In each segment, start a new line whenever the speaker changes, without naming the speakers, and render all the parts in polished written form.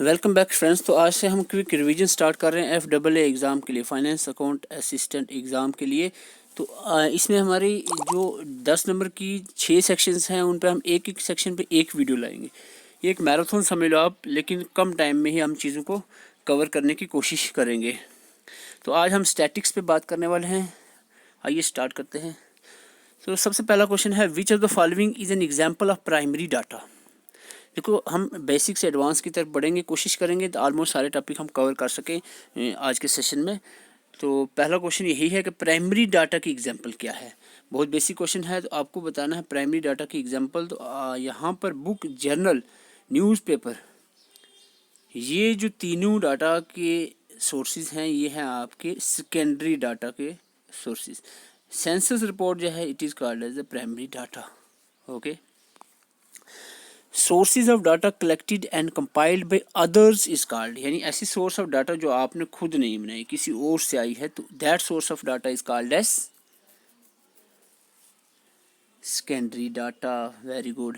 Welcome back friends. तो आज से हम क्विक रिवीजन स्टार्ट कर रहे हैं FAA एग्ज़ाम के लिए, फाइनेंस अकाउंट असिस्टेंट एग्ज़ाम के लिए। तो इसमें हमारी जो 10 नंबर की 6 सेक्शंस हैं उन पे हम एक एक सेक्शन पे एक वीडियो लाएंगे। ये एक मैराथन समझ लो आप, लेकिन कम टाइम में ही हम चीज़ों को कवर करने की कोशिश करेंगे। तो आज हम स्टैटिक्स पे बात करने वाले हैं। आइए स्टार्ट करते हैं। तो सबसे पहला क्वेश्चन है, विच of the following is an example of primary data. देखो, हम बेसिक से एडवांस की तरफ बढ़ेंगे, कोशिश करेंगे तो ऑलमोस्ट सारे टॉपिक हम कवर कर सकें आज के सेशन में। तो पहला क्वेश्चन यही है कि प्राइमरी डाटा की एग्जांपल क्या है। बहुत बेसिक क्वेश्चन है, तो आपको बताना है प्राइमरी डाटा की एग्जांपल। तो यहाँ पर बुक, जर्नल, न्यूज़पेपर, ये जो तीनों डाटा के सोर्सेज हैं ये हैं आपके सेकेंडरी डाटा के सोर्सेज। सेंसस रिपोर्ट जो है it is called as the primary data. Okay. Sources of data collected and compiled by others is called, यानी ऐसी सोर्स ऑफ डाटा जो आपने खुद नहीं बनाई, किसी और से आई है, तो that source of data is called as secondary data. Very good.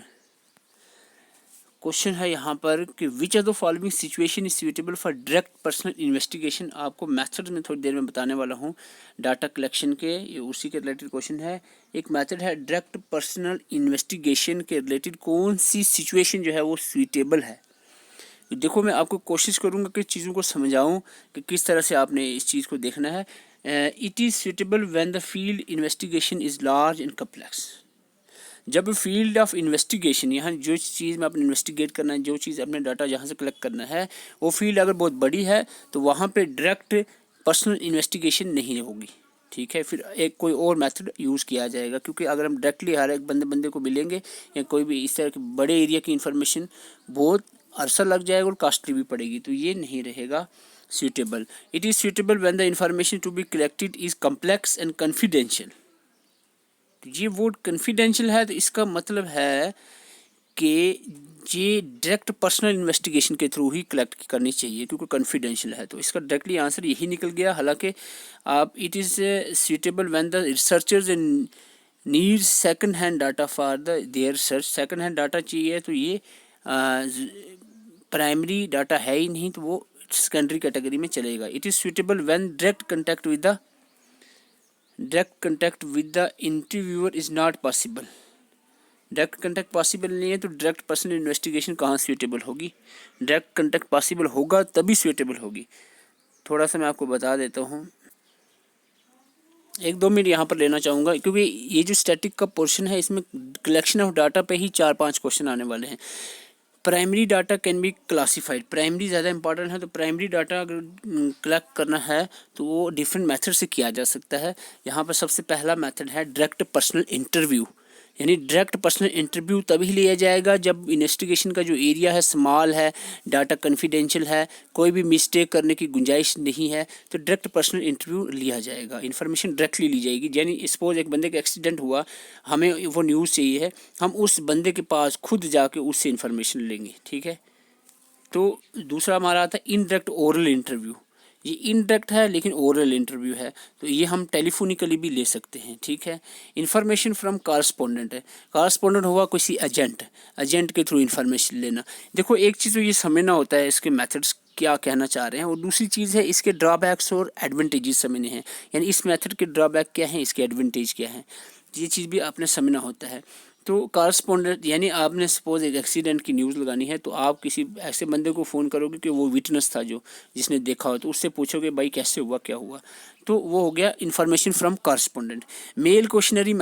Question है यहाँ पर कि which of the following situation is suitable for direct personal investigation. आपको मेथड में थोड़ी देर में बताने वाला हूँ डाटा कलेक्शन के, ये उसी के रिलेटेड क्वेश्चन है। एक मेथड है डायरेक्ट पर्सनल इन्वेस्टिगेशन के रिलेटेड कौन सी सिचुएशन जो है वो सुटेबल है। देखो, मैं आपको कोशिश करूँगा कि चीज़ों को समझाऊँ कि किस तरह से आपने इस चीज़ को देखना है। It is suitable when the field investigation is large and complex. जब फील्ड ऑफ इन्वेस्टिगेशन, यहाँ जो चीज़ में आपने इन्वेस्टिगेट करना है, जो चीज़ अपने डाटा जहाँ से कलेक्ट करना है, वो फील्ड अगर बहुत बड़ी है तो वहाँ पे डायरेक्ट पर्सनल इन्वेस्टिगेशन नहीं होगी। ठीक है, फिर एक कोई और मेथड यूज़ किया जाएगा, क्योंकि अगर हम डायरेक्टली हर एक बंदे को मिलेंगे या कोई भी इस तरह के बड़े एरिया की इन्फॉर्मेशन, बहुत अरसा लग जाएगा और कॉस्टली भी पड़ेगी, तो ये नहीं रहेगा suitable. It is suitable when the information to be collected is complex and confidential. ये वर्ड कॉन्फिडेंशियल है, तो इसका मतलब है कि ये डायरेक्ट पर्सनल इन्वेस्टिगेशन के थ्रू ही कलेक्ट करनी चाहिए, क्योंकि कॉन्फिडेंशियल है। तो इसका डायरेक्टली आंसर यही निकल गया। हालांकि आप it is suitable when the researchers need second hand data for the their research. Second hand data चाहिए, तो ये प्राइमरी डाटा है ही नहीं, तो वो सेकेंडरी कैटेगरी में चलेगा। It is suitable when direct contact with the interviewer is not possible. Direct contact possible नहीं है तो डायरेक्ट पर्सनल इन्वेस्टिगेशन कहाँ सूटेबल होगी। डायरेक्ट कंटेक्ट पॉसिबल होगा तभी सूटेबल होगी। थोड़ा सा मैं आपको बता देता हूँ, 1-2 मिनट यहाँ पर लेना चाहूँगा, क्योंकि ये जो स्टैटिक का पोर्शन है इसमें कलेक्शन ऑफ डाटा पे ही 4-5 क्वेश्चन आने वाले हैं। Primary data can be classified. Primary ज़्यादा इंपॉर्टेंट है, तो प्राइमरी डाटा अगर कलेक्ट करना है तो वो डिफरेंट मेथड से किया जा सकता है। यहाँ पर सबसे पहला मेथड है डायरेक्ट पर्सनल इंटरव्यू। यानी डायरेक्ट पर्सनल इंटरव्यू तभी लिया जाएगा जब इन्वेस्टिगेशन का जो एरिया है स्मॉल है, डाटा कॉन्फिडेंशियल है, कोई भी मिस्टेक करने की गुंजाइश नहीं है, तो डायरेक्ट पर्सनल इंटरव्यू लिया जाएगा। इन्फॉर्मेशन डायरेक्टली ली जाएगी। यानी सपोज एक बंदे का एक्सीडेंट हुआ, हमें वो न्यूज़ चाहिए है, हम उस बंदे के पास खुद जाके उससे इन्फॉर्मेशन लेंगे। ठीक है। तो दूसरा हमारा आता है इनडायरेक्ट ओरल इंटरव्यू। ये इनडायरेक्ट है लेकिन ओरल इंटरव्यू है, तो ये हम टेलीफोनिकली भी ले सकते हैं। ठीक है। इन्फॉर्मेशन फ्रॉम कॉरस्पॉन्डेंट है। कॉरस्पॉन्डेंट हुआ किसी एजेंट के थ्रू इन्फॉर्मेशन लेना। देखो, एक चीज़ तो ये समझना होता है इसके मेथड्स क्या कहना चाह रहे हैं, और दूसरी चीज़ है इसके ड्रॉबैक्स और एडवांटेजेस समझने हैं। यानी इस मेथड के ड्रॉबैक क्या हैं, इसके एडवांटेज क्या हैं, ये चीज़ भी आपने समझना होता है। तो कॉरस्पॉन्डेंट यानी आपने सपोज एक एक्सीडेंट की न्यूज़ लगानी है, तो आप किसी ऐसे बंदे को फ़ोन करोगे कि वो विटनेस था जो जिसने देखा हो, तो उससे पूछोगे भाई कैसे हुआ, क्या हुआ, तो वो हो गया information from correspondent. Mail questionnaire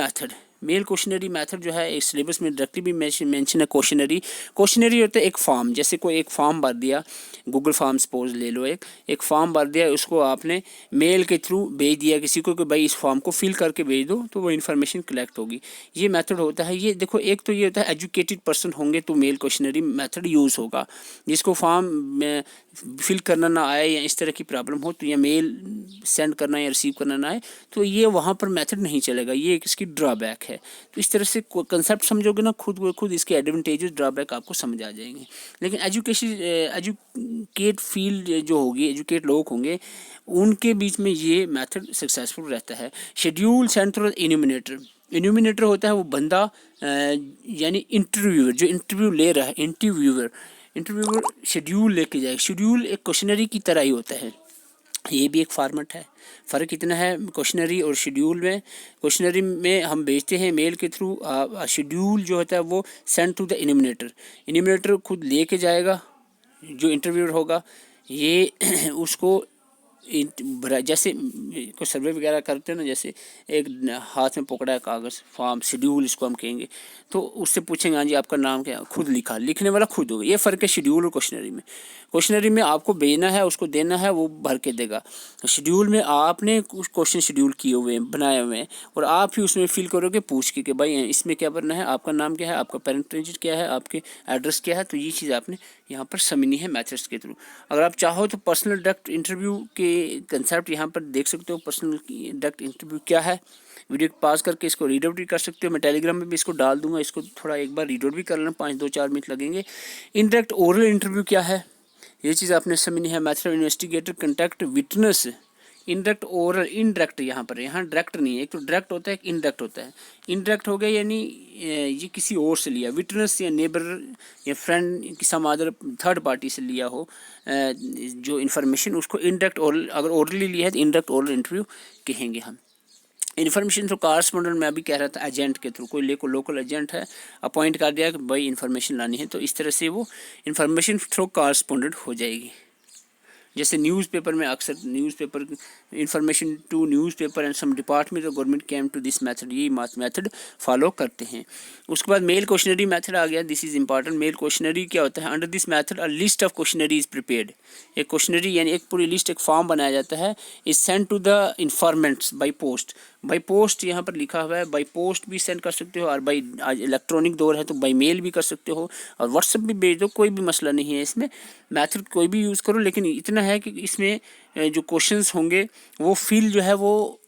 method जो है इस सिलेबस में डायरेक्टली भी मेंशन है। क्वेश्चनरी होता है एक फॉर्म, जैसे कोई एक फॉर्म भर दिया, गूगल फॉर्म सपोज ले लो, एक फॉर्म भर दिया, उसको आपने मेल के थ्रू भेज दिया किसी को कि भाई इस फॉर्म को फिल करके भेज दो, तो वो इन्फॉर्मेशन कलेक्ट होगी। ये मेथड होता है। ये देखो, एक तो ये होता है एजुकेटेड पर्सन होंगे तो मेल क्वेश्चनरी मेथड यूज़ होगा। जिसको फॉर्म में फिल करना ना आए या इस तरह की प्रॉब्लम हो, तो या मेल सेंड करना या रिसीव करना ना आए, तो ये वहाँ पर मेथड नहीं चलेगा। ये एक इसकी ड्रॉबैक है। तो इस तरह से कंसेप्ट समझोगे ना, खुद इसके एडवांटेजेस ड्रॉबैक आपको समझ आ जाएंगे। लेकिन एजुकेट फील्ड जो होगी, एजुकेट लोग होंगे, उनके बीच में ये मेथड सक्सेसफुल रहता है। शेड्यूल सेंट्रल इन्यूमिनेटर, इन्यूमिनेटर होता है वो बंदा यानी इंटरव्यूअर, जो इंटरव्यू ले रहा है, इंटरव्यूअर शेड्यूल लेके जाएगा। शेड्यूल एक क्वेश्चनरी की तरह ही होता है, ये भी एक फॉर्मेट है। फ़र्क इतना है क्वेश्चनरी और शेड्यूल में, क्वेश्चनरी में हम भेजते हैं मेल के थ्रू, शेड्यूल जो होता है वो सेंड टू द इन्यूमिनेटर, इन्यूमिनेटर खुद लेके जाएगा जो इंटरव्यूअर होगा, ये उसको जैसे कोई सर्वे वगैरह करते हैं ना, जैसे एक हाथ में पकड़ा है कागज़, फॉर्म, शेड्यूल इसको हम कहेंगे, तो उससे पूछेंगे हाँ जी आपका नाम क्या है, खुद लिखा, लिखने वाला खुद होगा। ये फ़र्क है शेड्यूल और क्वेश्चनरी में। क्वेश्चनरी में आपको भेजना है, उसको देना है, वो भर के देगा। शेड्यूल में आपने कुछ क्वेश्चन शेड्यूल किए हुए हैं, बनाए हुए हैं, और आप ही उसमें फिल करोगे पूछ के कि भाई इसमें क्या भरना है, आपका नाम क्या है, आपका पेरेंट डिजिट क्या है, आपके एड्रेस क्या है। तो ये चीज़ आपने यहाँ पर समझनी है मेथड्स के थ्रू। अगर आप चाहो तो पर्सनल डायरेक्ट इंटरव्यू के कंसेप्ट यहाँ पर देख सकते हो। पर्सनल डायरेक्ट इंटरव्यू क्या है, वीडियो पास करके इसको रीड आउट भी कर सकते हो। मैं टेलीग्राम में भी इसको डाल दूंगा, इसको थोड़ा एक बार रीड आउट भी कर लेना, 5-2-4 मिनट लगेंगे। इनडायरेक्ट ओरल इंटरव्यू क्या है, ये चीज़ आपने समझनी है। Method of investigator contact witness, indirect oral, indirect यहाँ पर, यहाँ डायरेक्ट नहीं है, एक तो डायरेक्ट होता है, एक इनडायरेक्ट होता है। इनडायरेक्ट हो गया यानी ये किसी और से लिया, विटनेस या नेबर या फ्रेंड की सम अदर थर्ड पार्टी से लिया हो जो इन्फॉर्मेशन, उसको इनडायरेक्ट ओरल, अगर ओरली लिया है तो इनडायरेक्ट ओरल इंटरव्यू कहेंगे हम। इन्फॉर्मेशन थ्रू कॉरस्पॉन्डेंट में अभी कह रहा था, एजेंट के थ्रू, कोई लोकल एजेंट है, अपॉइंट कर दिया कि भाई इन्फॉर्मेशन लानी है, तो इस तरह से वो इन्फॉर्मेशन थ्रू कॉरस्पॉन्डेंट हो जाएगी। जैसे न्यूज़पेपर में अक्सर newspaper information to newspaper and some department of government came to this method, ये मेथड फॉलो करते हैं। उसके बाद मेल क्वेश्चनरी मेथड आ गया, this is important. Mail questionnaire क्या होता है, under this method a list of questionnaire is prepared. एक क्वेश्चनरी यानी एक पूरी लिस्ट, एक फॉर्म बनाया जाता है, is send to the informants by post. By post यहाँ पर लिखा हुआ है, बाई पोस्ट भी सेंड कर सकते हो, और बाई, आज इलेक्ट्रॉनिक दौर है तो बाई मेल भी कर सकते हो, और व्हाट्सएप भी भेज दो, कोई भी मसला नहीं है इसमें। मेथड कोई भी यूज़ करो, लेकिन इतना है कि इसमें जो क्वेश्चंस होंगे वो फिल जो है वो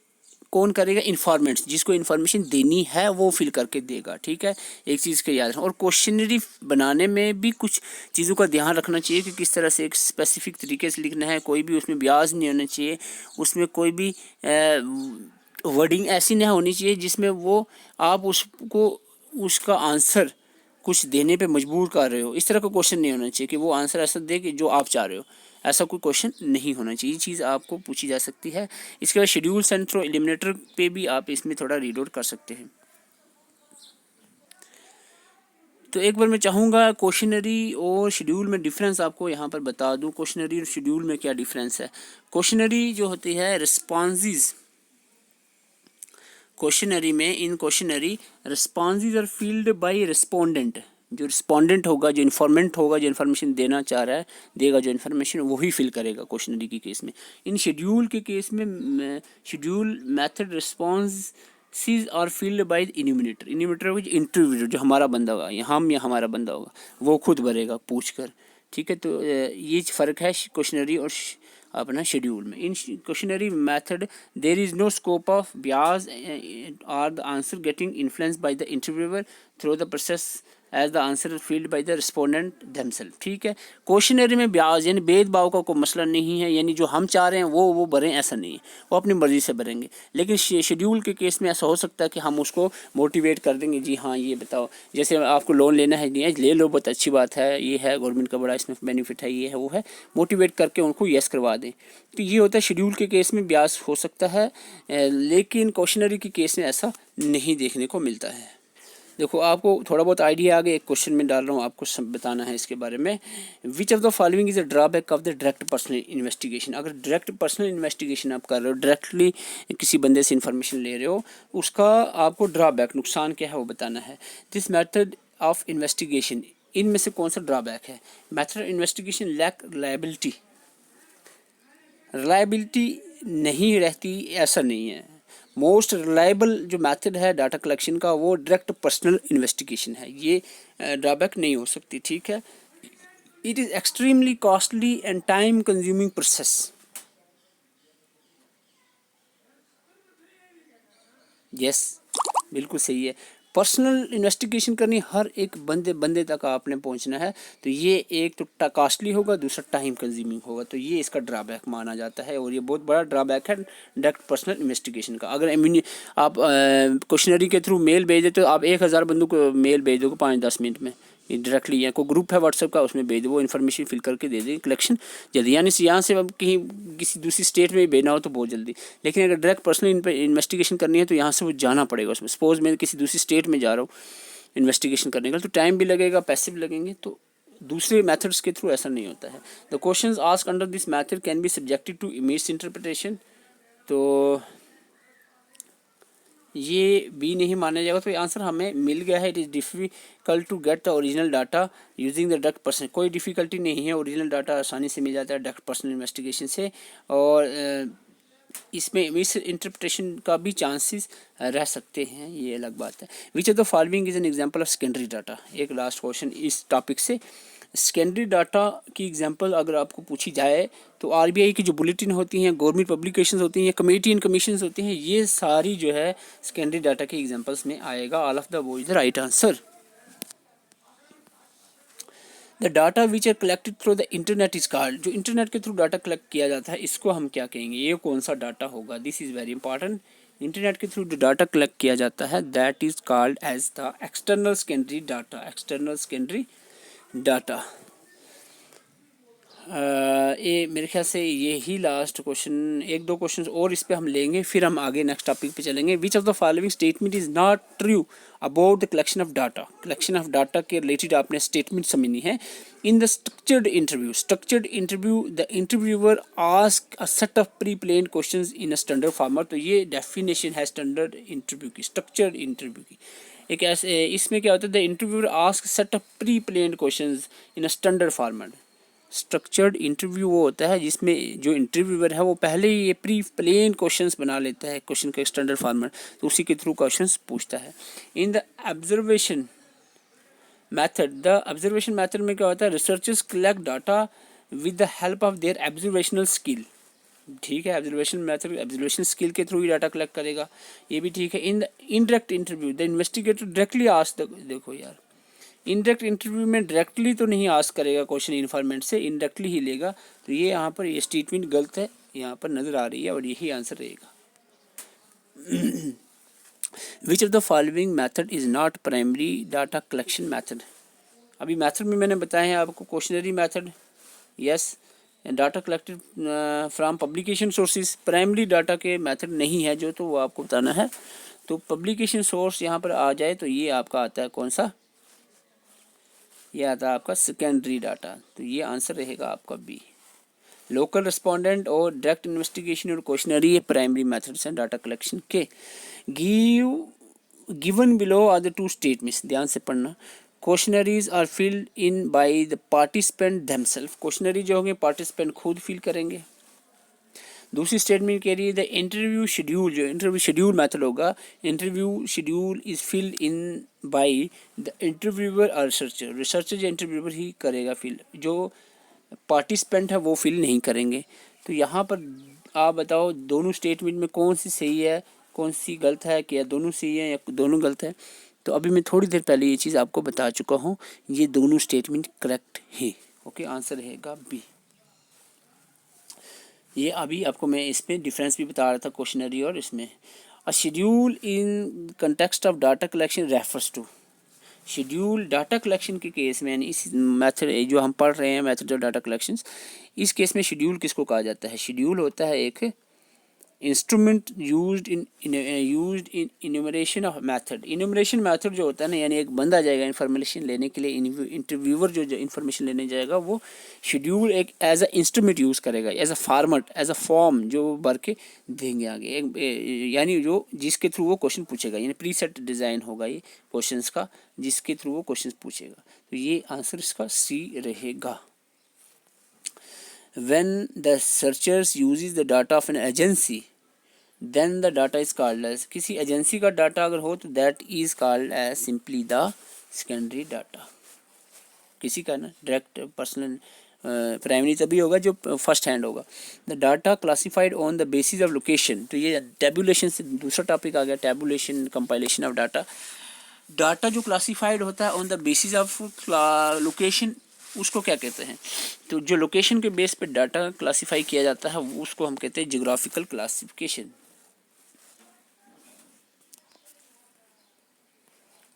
कौन करेगा, इन्फॉर्मेंट्स, जिसको इन्फॉर्मेशन देनी है वो फिल करके देगा। ठीक है, एक चीज़ का याद रखना। और क्वेश्चनरी बनाने में भी कुछ चीज़ों का ध्यान रखना चाहिए कि किस तरह से एक स्पेसिफिक तरीके से लिखना है, कोई भी उसमें ब्याज नहीं होना चाहिए, उसमें कोई भी वर्डिंग ऐसी नहीं होनी चाहिए जिसमें वो आप उसको उसका आंसर कुछ देने पे मजबूर कर रहे हो। इस तरह का क्वेश्चन नहीं होना चाहिए कि वो आंसर ऐसा दे कि जो आप चाह रहे हो, ऐसा कोई क्वेश्चन नहीं होना चाहिए। ये चीज़ आपको पूछी जा सकती है। इसके बाद शेड्यूल सेंड थ्रू एलिमिनेटर पे भी आप इसमें थोड़ा रीड आउट कर सकते हैं। तो एक बार मैं चाहूँगा क्वेश्चनरी और शेड्यूल में डिफरेंस आपको यहाँ पर बता दूँ। क्वेश्चनरी और शेड्यूल में क्या डिफरेंस है। क्वेश्चनरी जो होती है रिस्पॉन्सेज, क्वेश्चनरी में, in questionnaire responses are filled by respondent. जो रिस्पोंडेंट होगा, जो इन्फॉर्मेंट होगा, जो इन्फॉर्मेशन देना चाह रहा है, देगा जो इन्फॉर्मेशन, वही फिल करेगा क्वेश्चनरी की केस में। इन शेड्यूल के केस में schedule method responses are filled by enumerator. Enumerator होगा इंटरव्यू, जो हमारा बंदा होगा, या हम या हमारा बंदा होगा, वो खुद भरेगा पूछ कर। ठीक है, तो ये फ़र्क है क्वेश्चनरी और अपना शेड्यूल में। In questionnaire method there is no scope of bias or the answer getting influenced by the interviewer through the process as the answer filled by the respondent themselves. ठीक है, क्वेश्चनरी में ब्याज यानी भेदभाव का कोई मसला नहीं है, यानी जो हम चाह रहे हैं वो भरें, ऐसा नहीं है, वो अपनी मर्जी से भरेंगे। लेकिन शेड्यूल के केस में ऐसा हो सकता है कि हम उसको मोटिवेट कर देंगे, जी हाँ ये बताओ, जैसे आपको लोन लेना है, नहीं है ले लो, बहुत अच्छी बात है, ये है गवर्नमेंट का बड़ा इसमें बेनिफिट है, ये है वो है, मोटिवेट करके उनको यस करवा दें। तो ये होता है शेड्यूल के केस में ब्याज हो सकता है, लेकिन क्वेश्चनरी के केस में ऐसा नहीं देखने को मिलता है। देखो आपको थोड़ा बहुत आइडिया आ गया, एक क्वेश्चन में डाल रहा हूँ, आपको सब बताना है इसके बारे में। विच of the following is a drawback of the direct personal investigation. अगर डायरेक्ट पर्सनल इन्वेस्टिगेशन आप कर रहे हो, डायरेक्टली किसी बंदे से इन्फॉर्मेशन ले रहे हो, उसका आपको ड्रॉबैक, नुकसान क्या है वो बताना है। दिस मेथड ऑफ इन्वेस्टिगेशन, इनमें से कौन सा ड्रॉबैक है। Method of investigation lack reliability, reliability नहीं रहती, ऐसा नहीं है। मोस्ट रिलायबल जो मेथड है डाटा कलेक्शन का वो डायरेक्ट पर्सनल इन्वेस्टिगेशन है, ये ड्रॉबैक नहीं हो सकती। ठीक है, it is extremely costly and time consuming process. Yes, बिल्कुल सही है। पर्सनल इन्वेस्टिगेशन करनी, हर एक बंदे तक आपने पहुंचना है, तो ये एक तो कॉस्टली होगा, दूसरा टाइम कंज्यूमिंग होगा, तो ये इसका ड्रॉबैक माना जाता है और ये बहुत बड़ा ड्रॉबैक है डायरेक्ट पर्सनल इन्वेस्टिगेशन का। अगर आप क्वेश्चनरी के थ्रू मेल भेज देते तो आप 1000 बंदों को मेल भेज दोगे 5-10 मिनट में डायरेक्टली, या कोई ग्रुप है व्हाट्सएप का उसमें भेज दो, वो इन्फॉर्मेशन फिल करके दे दें, कलेक्शन जल्दी। यानी यहाँ से अब कहीं किसी दूसरी स्टेट में भेजना हो तो बहुत जल्दी, लेकिन अगर डायरेक्ट पर्सनल इन्वेस्टिगेशन करनी है तो यहाँ से वो जाना पड़ेगा उसमें। सपोज मैं किसी दूसरी स्टेट में जा रहा हूँ इन्वेस्टिगेशन करने का, तो टाइम भी लगेगा, पैसे भी लगेंगे, तो दूसरे मेथड्स के थ्रू ऐसा नहीं होता है। The questions asked under this method can be subjected to misinterpretation, तो ये भी नहीं माना जाएगा, तो ये आंसर हमें मिल गया है। It is difficult to get the original data using the direct person, कोई डिफ़िकल्टी नहीं है, ओरिजिनल डाटा आसानी से मिल जाता है डायरेक्ट पर्सनल इन्वेस्टिगेशन से, और इसमें मिस इंटरप्रिटेशन का भी चांसेस रह सकते हैं, ये अलग बात है। विच of the following is an example of secondary data, एक लास्ट क्वेश्चन इस टॉपिक से। सेकेंडरी डाटा की एग्जांपल अगर आपको पूछी जाए तो आरबीआई की जो बुलेटिन होती हैं, गवर्नमेंट पब्लिकेशंस होती हैं, कमेटी एंड कमीशंस होती हैं, ये सारी जो है सेकेंडरी डाटा के एग्जांपल्स में आएगा। ऑल ऑफ द वो is the right answer. The data which are collected through the internet is called, जो इंटरनेट के थ्रू डाटा कलेक्ट किया जाता है इसको हम क्या कहेंगे, ये कौन सा डाटा होगा, this is very important. Internet के थ्रू जो डाटा कलेक्ट किया जाता है that is called as the external secondary data, external secondary data. ये मेरे ख्याल से यही लास्ट क्वेश्चन, एक दो क्वेश्चन और इस पे हम लेंगे, फिर हम आगे नेक्स्ट टॉपिक पे चलेंगे। विच of the following statement is not true about the collection of data, collection of data के रिलेटेड आपने स्टेटमेंट समझनी है। In the structured interview, structured interview the interviewer ask a set of pre planned questions in a standard format, तो ये definition है standard interview की, structured interview की। एक ऐसे इसमें क्या होता है, the interviewer ask set of pre planned questions in a standard format. Structured interview वो होता है जिसमें जो इंटरव्यूअर है वो पहले ही ये प्री प्लेन क्वेश्चंस बना लेता है, क्वेश्चन का स्टैंडर्ड फॉर्मेट, तो उसी के थ्रू क्वेश्चंस पूछता है। In the observation method, the observation method में क्या होता है, researchers collect data with the help of their observational skill, ठीक है, ऑब्जर्वेशन मेथड ऑब्जर्वेशन स्किल के थ्रू ही डाटा कलेक्ट करेगा, ये भी ठीक है। In the indirect interview the investigator directly ask, देखो यार इनडायरेक्ट इंटरव्यू में डायरेक्टली तो नहीं आस्क करेगा क्वेश्चन इन्फॉर्मेंट से, इनडायरेक्टली ही लेगा, तो ये यहाँ पर ये स्टेटमेंट गलत है, यहाँ पर नज़र आ रही है, और यही आंसर रहेगा। विच of the following method is not primary data collection method, अभी मेथड में मैंने बताया है आपको questionnaire method, yes, data collected from publication sources, primary data के मेथड नहीं है जो, तो वो आपको बताना है। तो पब्लिकेशन सोर्स यहाँ पर आ जाए तो ये आपका आता है कौन सा, ये आता है आपका सेकेंडरी डाटा, तो ये आंसर रहेगा आपका बी। लोकल रिस्पोंडेंट और डायरेक्ट इन्वेस्टिगेशन और क्वेश्चनरी ये प्राइमरी मेथड्स हैं डाटा कलेक्शन के। Given below are the two statements, ध्यान से पढ़ना। Questionnaires are filled in by the participant themselves, questionnaire जो होंगे पार्टिसिपेंट खुद फिल करेंगे। दूसरी स्टेटमेंट कह रही है द इंटरव्यू शेड्यूल, जो इंटरव्यू शेड्यूल मेथड होगा, interview schedule is filled in by the interviewer और रिसर्चर, रिसर्चर या इंटरव्यूअर ही करेगा फिल, जो पार्टिसिपेंट है वो फिल नहीं करेंगे। तो यहाँ पर आप बताओ दोनों स्टेटमेंट में कौन सी सही है कौन सी गलत है, क्या दोनों सही है या दोनों गलत है। तो अभी मैं थोड़ी देर पहले ये चीज़ आपको बता चुका हूँ, ये दोनों स्टेटमेंट करेक्ट है। ओके, आंसर रहेगा बी। ये अभी आपको मैं इसमें डिफरेंस भी बता रहा था क्वेश्चनरी और इसमें। A schedule in context of data collection refers to, schedule data collection के केस में, यानी इस मेथड जो हम पढ़ रहे हैं मेथड ऑफ डाटा कलेक्शंस, इस केस में शेड्यूल किसको कहा जाता है, शेड्यूल होता है एक instrument used in enumeration of method. Enumeration method जो होता है ना, यानी एक बंदा जाएगा इन्फॉर्मेशन लेने के लिए, इंटरव्यूअर जो इन्फॉर्मेशन लेने जाएगा वो शेड्यूल एक एज अ इंस्ट्रूमेंट यूज़ करेगा, as a format, as a form जो भर के देंगे आगे, यानी जो जिसके थ्रू वो क्वेश्चन पूछेगा, यानी प्री सेट डिज़ाइन होगा ये क्वेश्चंस का, जिसके थ्रू वो क्वेश्चन पूछेगा। तो ये आंसर इसका सी रहेगा। When the searchers uses the data of an agency, then the data is called as, किसी एजेंसी का डाटा अगर हो तो that is called as simply the secondary data। किसी का ना डायरेक्ट पर्सनल प्राइमरी तभी होगा जो फर्स्ट हैंड होगा। The data classified on the basis of location, तो ये टेबुलेशन से दूसरा टॉपिक आ गया, tabulation compilation of data. Data जो क्लासिफाइड होता है on the basis of location, उसको क्या कहते हैं? तो जो लोकेशन के बेस पे डाटा क्लासिफाई किया जाता है उसको हम कहते हैं जियोग्राफिकल क्लासिफिकेशन।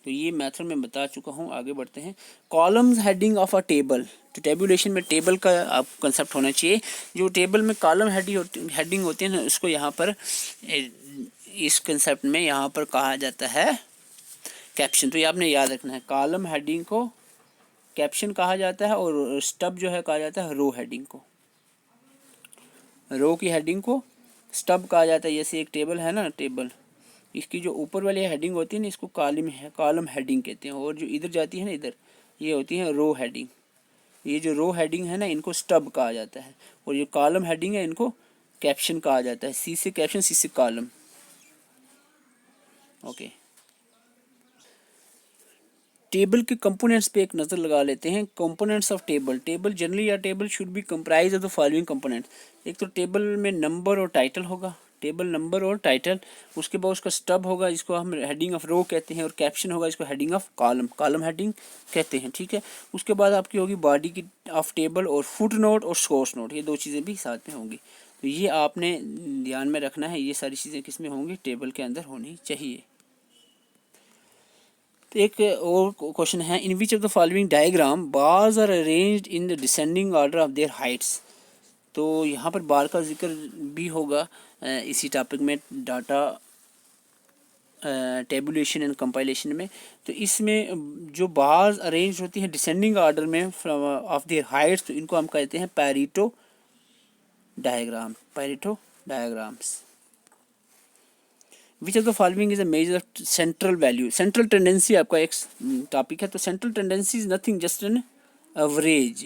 तो ये मेथड मैं बता चुका हूँ। आगे बढ़ते हैं। Columns heading of a table, तो टेबुलेशन में टेबल का आप कंसेप्ट होना चाहिए। जो टेबल में कॉलम हेडिंग होती है ना, उसको यहाँ पर इस कंसेप्ट में यहाँ पर कहा जाता है कैप्शन। तो ये आपने याद रखना है, कॉलम हेडिंग को कैप्शन कहा जाता है और स्टब जो है कहा जाता है रो हेडिंग को। रो की हेडिंग को स्टब कहा जाता है। जैसे एक टेबल है ना, टेबल, इसकी जो ऊपर वाली हेडिंग होती है ना, इसको कॉलम हेडिंग कहते हैं, और जो इधर जाती है ना, इधर, ये होती है रो हेडिंग। ये जो रो हेडिंग है ना, इनको स्टब कहा जाता है, और जो कॉलम हेडिंग है इनको कैप्शन कहा जाता है। सी से कैप्शन, सी से कॉलम। ओके, टेबल के कंपोनेंट्स पे एक नज़र लगा लेते हैं। Components of table, table generally या table should be comprise of the following components. एक तो टेबल में नंबर और टाइटल होगा, टेबल नंबर और टाइटल। उसके बाद उसका स्टब होगा जिसको हम हेडिंग ऑफ रो कहते हैं, और कैप्शन होगा जिसको heading of column, column heading कहते हैं। ठीक है, उसके बाद आपकी होगी बॉडी की ऑफ टेबल, और फुट नोट और सोर्स नोट, ये दो चीज़ें भी साथ में होंगी। तो ये आपने ध्यान में रखना है, ये सारी चीज़ें किस में होंगी? टेबल के अंदर होनी चाहिए। तो एक और क्वेश्चन है, in which of the following diagram bars are arranged in the descending order of their heights. तो यहाँ पर बार का जिक्र भी होगा इसी टॉपिक में, डाटा टेबुलेशन एंड कंपाइलेशन में। तो इसमें जो बार्स अरेंज होती हैं डिसेंडिंग ऑर्डर में ऑफ देयर हाइट्स, तो इनको हम कहते हैं Pareto diagram, Pareto diagrams. Which of the following is a measure of central value. Central tendency आपका एक टॉपिक है। तो central tendency is nothing just an average,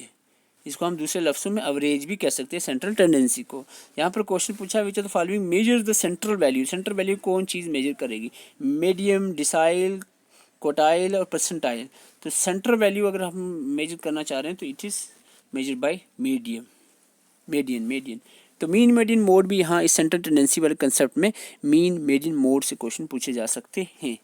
इसको हम दूसरे लफ्ज़ों में एवरेज भी कह सकते हैं सेंट्रल टेंडेंसी को। यहाँ पर क्वेश्चन पूछा विच of the following measure the central value. Central value कौन चीज़ मेजर करेगी? मीडियम, डिसाइल, क्वार्टाइल और परसेंटाइल। तो सेंट्रल वैल्यू अगर हम मेजर करना चाह रहे हैं तो it is measure by medium, median. तो मीन मीडियन मोड भी यहाँ इस सेंट्रल टेंडेंसी वाले कंसेप्ट में मीन मीडियन मोड से क्वेश्चन पूछे जा सकते हैं।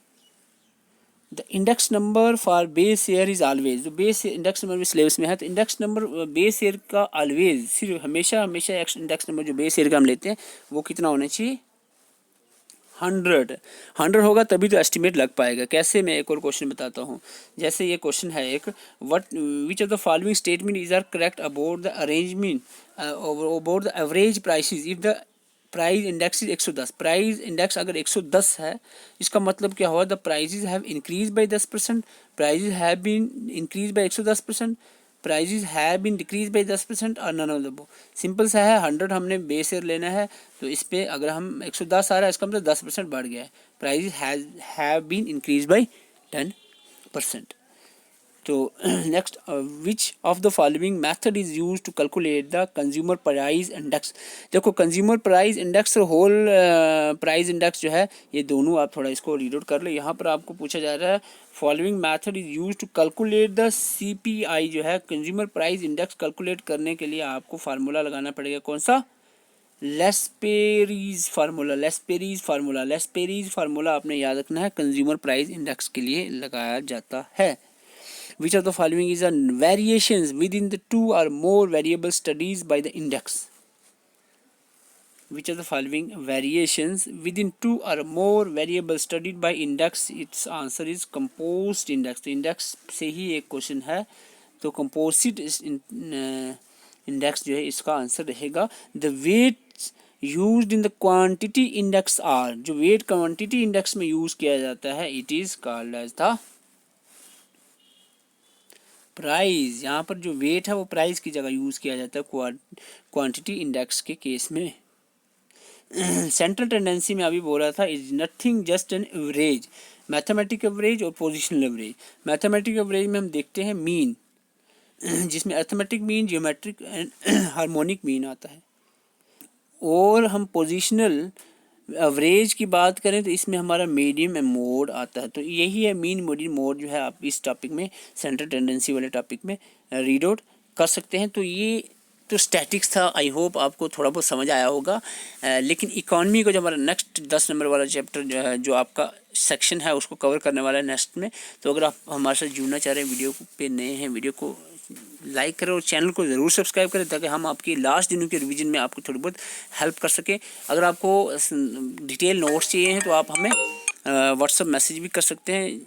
The index number for base year is always, जो बेस इंडेक्स नंबर भी सिलेबस में है, तो इंडेक्स नंबर बेस ईयर का ऑलवेज, सिर्फ हमेशा इंडेक्स नंबर जो बेस ईयर का हम लेते हैं वो कितना होना चाहिए? 100 होगा तभी तो एस्टिमेट लग पाएगा। कैसे? मैं एक और क्वेश्चन बताता हूँ। जैसे ये क्वेश्चन है एक, what which of the following statement is are correct about the arrangement about the average prices if the price index is 110। Price index अगर 110 है, इसका मतलब क्या हुआ? The prices have increase by 10%, prices have been increase by 110%, prices have been decrease by 10% और none of the above. Simple सा है, 100 हमने बेस ईयर लेना है, तो इस पर अगर हम 110 आ रहा है, इसका मतलब 10% बढ़ गया है। Prices have been increase by 10%। तो next, which of the following method is use to calculate the consumer price index. देखो, कंज्यूमर प्राइस इंडेक्स और होल प्राइस इंडेक्स जो है, ये दोनों आप थोड़ा इसको रीड आउट कर लो। यहाँ पर आपको पूछा जा रहा है following method is use to calculate the CPI जो है, कंज्यूमर प्राइस इंडेक्स कैलकुलेट करने के लिए आपको फार्मूला लगाना पड़ेगा। कौन सा? लेस्पेरीज फार्मूला आपने याद रखना है, कंज्यूमर प्राइस इंडेक्स के लिए लगाया जाता है। Which of the following is a variations within the two or more variable studies by the index? Which of the following variations within two or more variable studied by index? Its answer is composite index. तो index से ही एक question है, तो composite index जो है इसका answer रहेगा। The weights used in the quantity index are, जो weight quantity index में यूज किया जाता है, it is called as the price. यहाँ पर जो वेट है वो प्राइस की जगह यूज़ किया जाता है क्वांटिटी इंडेक्स के केस में। सेंट्रल टेंडेंसी में अभी बोल रहा था, is nothing just an average, mathematic average और पोजिशनल एवरेज। मैथमेटिक एवरेज में हम देखते हैं मीन, जिसमें arithmetic mean, geometric and harmonic mean आता है। और हम पोजिशनल एवरेज की बात करें तो इसमें हमारा मीडियम मोड आता है। तो यही है मीन मीडियन मोड जो है, आप इस टॉपिक में सेंट्रल टेंडेंसी वाले टॉपिक में रीड आउट कर सकते हैं। तो ये तो स्टैटिक्स था, आई होप आपको थोड़ा बहुत समझ आया होगा। लेकिन इकॉनमी को जो हमारा नेक्स्ट 10 नंबर वाला चैप्टर जो है, जो आपका सेक्शन है, उसको कवर करने वाला है नेक्स्ट में। तो अगर आप हमारे साथ जुड़ना चाह रहे हैं, वीडियो पे नए हैं, वीडियो को लाइक करें और चैनल को ज़रूर सब्सक्राइब करें, ताकि हम आपकी लास्ट दिनों के रिवीजन में आपको थोड़ी बहुत हेल्प कर सकें। अगर आपको डिटेल नोट्स चाहिए हैं तो आप हमें व्हाट्सएप मैसेज भी कर सकते हैं।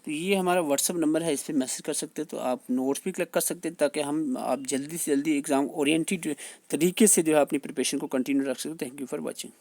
तो ये हमारा व्हाट्सअप नंबर है, इस पर मैसेज कर सकते हैं, तो आप नोट्स भी कलेक्ट कर सकते हैं, ताकि हम आप जल्दी से जल्दी एग्ज़ाम ओरिएंटेड तरीके से जो है अपनी प्रिपरेशन को कंटिन्यू रख सकते हैं। Thank you for watching.